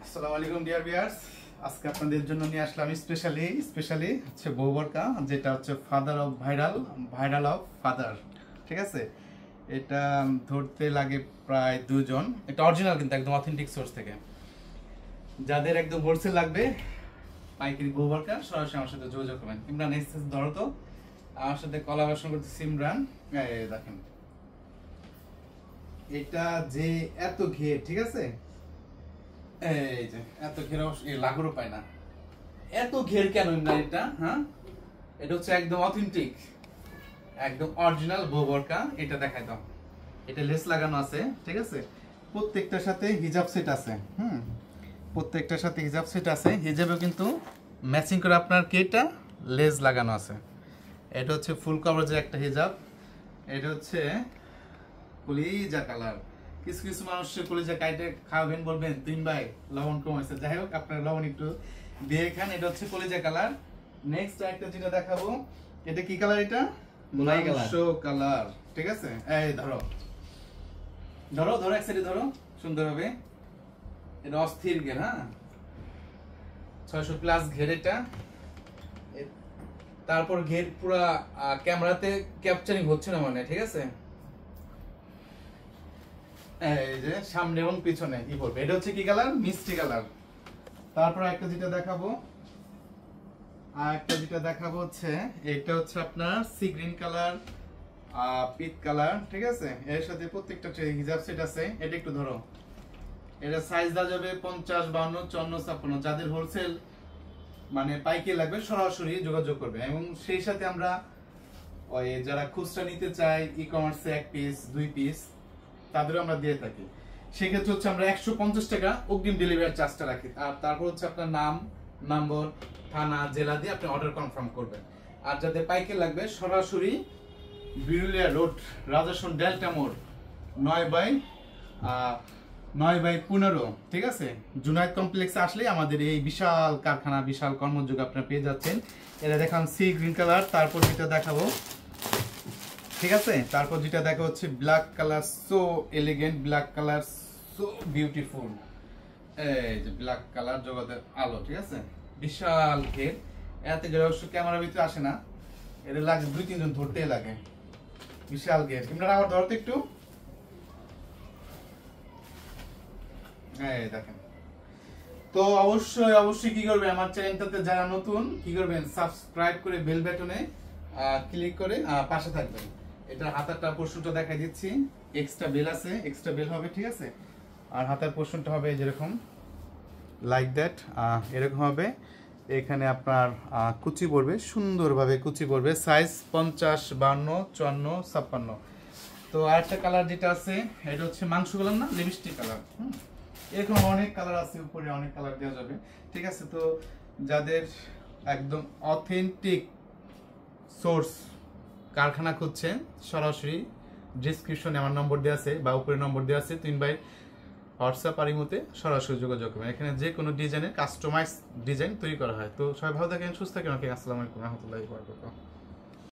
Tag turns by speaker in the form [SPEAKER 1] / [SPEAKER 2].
[SPEAKER 1] আসসালামু আলাইকুম dear viewers, আজকে আপনাদের জন্য নিয়ে আসলাম স্পেশালি হচ্ছে বউ বোরকা, যেটা হচ্ছে father of viral of father. ঠিক আছে, এটা ধরতে লাগে প্রায় 2 জন। এটা অরিজিনাল কিন্তু একদম অথেন্টিক সোর্স থেকে। যাদের একদম হোলসেল লাগবে পাইকারি বউ বোরকা, সরাসরি আমার সাথে যোগাযোগ করবেন। ইমরান এসএস ধরো তো, আমার সাথে কোলাবোরেশন করতে ইমরান। এই দেখেন, এটা যে এত ঘের, ঠিক আছে, এই যে এত ঘের লাগরও পায় না। এত ঘের কেন না এটা? হ্যাঁ, এটা হচ্ছে একদম অথেন্টিক, একদম অরিজিনাল বউ বোরকা। এটা দেখাই দাও, এটা লেস লাগানো আছে, ঠিক আছে। প্রত্যেকটার সাথে হিজাব সেট আছে। প্রত্যেকটার সাথে হিজাব সেট আছে। হিজাবেও কিন্তু ম্যাচিং করে আপনার কেটা লেস লাগানো আছে। এটা হচ্ছে ফুল কভারেজের একটা হিজাব। এটা হচ্ছে কলিজা কালার। কিছু কিছু মানুষের কলিজা কাইটে খাওয়াবেন, বলবেন তিন ভাই লবণ কম হয়েছে। যাই হোক, আপনার লবণ একটু দিয়ে খান। এটা হচ্ছে কলিজা কালার। নেক্সট একটা যেটা দেখাবো, এটা কি কালার? এটা
[SPEAKER 2] গোলাই কালার।
[SPEAKER 1] কালার, ঠিক আছে। এই ধরো ধরো ধরো, এক সাইডে ধরো সুন্দরভাবে। এটা অস্থির ঘের, হ্যাঁ, 600+ ঘের এটা। তারপর ঘের পুরা ক্যামেরাতে ক্যাপচারিং হচ্ছে না মানে, ঠিক আছে। এই যে সামনে এবং পিছনে কি বলবে, এটা হচ্ছে কি কালার? মিষ্টি কালার। তারপর একটা যেটা দেখাবো হচ্ছে, এটা হচ্ছে আপনার সি গ্রিন কালার, পিট কালার, ঠিক আছে। এর সাথে প্রত্যেকটা হিজাব সেট আছে। এটা একটু ধরো, এটা সাইজ দেওয়া যাবে 50, 52, 54, 56। যাদের হোলসেল মানে পাইকারি লাগবে সরাসরি যোগাযোগ করবে। এবং সেই সাথে আমরা ওই যারা খুচরা নিতে চাই ই কমার্সে 1 পিস 2 পিস, তাদেরও আমরা দিয়ে থাকি। সেক্ষেত্রে হচ্ছে আমরা 150 টাকা অগ্রিম ডেলিভারি চার্জটা রাখি। আর তারপর হচ্ছে আপনার নাম, নম্বর, থানা, জেলা দিয়ে আপনি অর্ডার কনফার্ম করবেন। আর যাদের পাইকারি লাগবে সরাসরি বিরুলিয়া রোড, রাজাসন ডেল্টা মোড়, 9/15, ঠিক আছে, জুনায়েদ কমপ্লেক্সে আসলে আমাদের এই বিশাল কারখানা, বিশাল কর্মযোগ আপনারা পেয়ে যাচ্ছেন। এটা দেখান সি গ্রিন কালার। তারপর যেটা দেখাবো, ঠিক আছে, তারপর যেটা দেখা হচ্ছে black colour, so elegant black colour, so beautiful. এই যে ব্ল্যাক কালার, জগতের আলো, ঠিক আছে। বিশাল ঘের, এত ঘের অবশ্য ক্যামেরার ভিতরে আসে না। এটা লাগে 2-3 জন ধরতেই লাগে। বিশাল ঘের। তোমরা আবার ধরতে একটু, এই দেখেন। তো অবশ্যই কি করবেন, আমার চ্যানেলটাতে যারা নতুন কি করবেন, সাবস্ক্রাইব করে বেল বাটনে ক্লিক করে পাশে থাকবেন। এটা হাতারটা পোর্শনটা দেখাই দিচ্ছি। এক্সট্রা বেল আছে, এক্সট্রা বেল হবে, ঠিক আছে। আর হাতার পোর্শনটা হবে যেরকম, লাইক দ্যাট, এরকম হবে। এখানে আপনার কুচি পড়বে, সুন্দরভাবে কুচি পড়বে। সাইজ 50, 52, 54, 56। তো আরেকটা কালার যেটা আছে, এটা হচ্ছে মাংস কালার না, লিপস্টিক কালার। এরকম অনেক কালার আছে, উপরে অনেক কালার দেওয়া যাবে, ঠিক আছে। তো যাদের একদম অথেন্টিক সোর্স কারখানা খুঁজছেন, সরাসরি ডিসক্রিপশনে আমার নম্বর দেওয়া আছে বা উপরে নম্বর দেওয়া আছে, 3 ভাই হোয়াটসঅ্যাপ আর ইমোতে সরাসরি যোগাযোগ করবেন। এখানে যে কোনো ডিজাইনের কাস্টমাইজ ডিজাইন তৈরি করা হয়। তো সবাই ভালো থাকেন, সুস্থ থাকেন। আসসালামু আলাইকুম রহমতুল্লাহি ওয়া বারাকাতুহু।